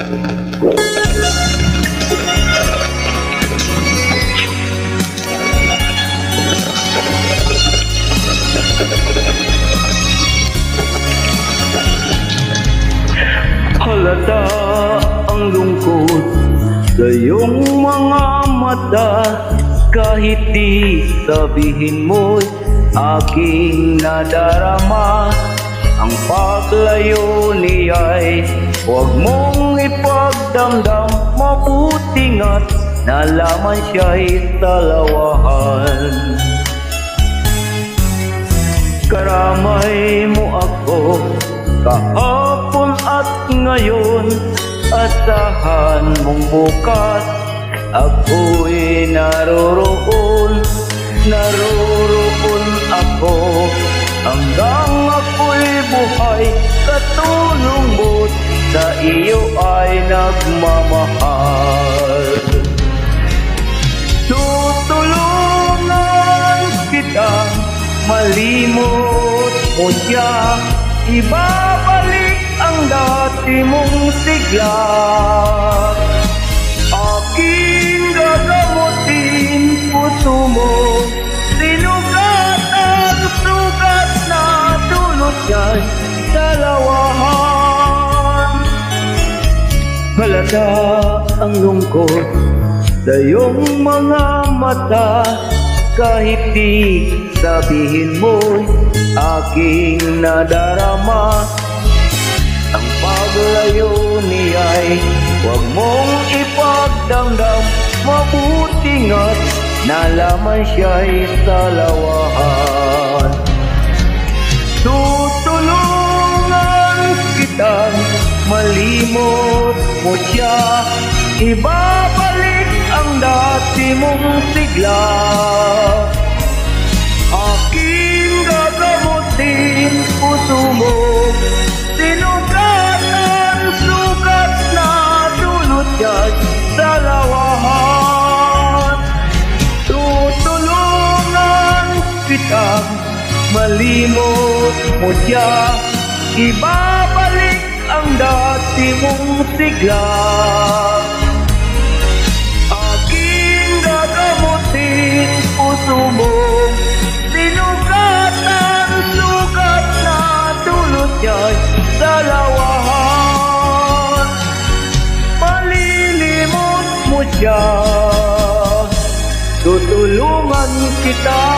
Halata ang lungkot sa iyong mga mata, kahit di sabihin mo'y aking nadarama. Ang paglayo niya'y huwag mong ipagdamdam, mabuti nga't nalaman siya'y talawahan. Karamay mo ako kahapon at ngayon, asahan mong bukas ako'y naroroon. Naroroon ako hanggang ako'y buhay, katulong mo't sa iyo ay nagmamahal. Tutulungan kitang malimot mo siya, ibabalik ang dati mong sigla. Aking gagamutin puso mo, sinugat ang sugat na dulot niya'y dalawahan. Halata ang lungkot sa iyong mga mata, kahit di sabihin mo'y aking nadarama. Ang paglayo niya'y huwag mong ipagdamdam, mabuti nga't nalaman siya'y talawahan. Tutulungan kitang malimot mo siya, ibabalik ang dati mong sigla. Aking gagamutin puso mo, sinugat ang sugat na dulot niya'y dalawahan. Tutulungan kitang malimot mo siya, ibabalik ang dati mong sigla. Aking gagamutin puso mo, sinugat ang sugat na dulot niya'y dalawahan. Malilimot mo siya, tutulungan kita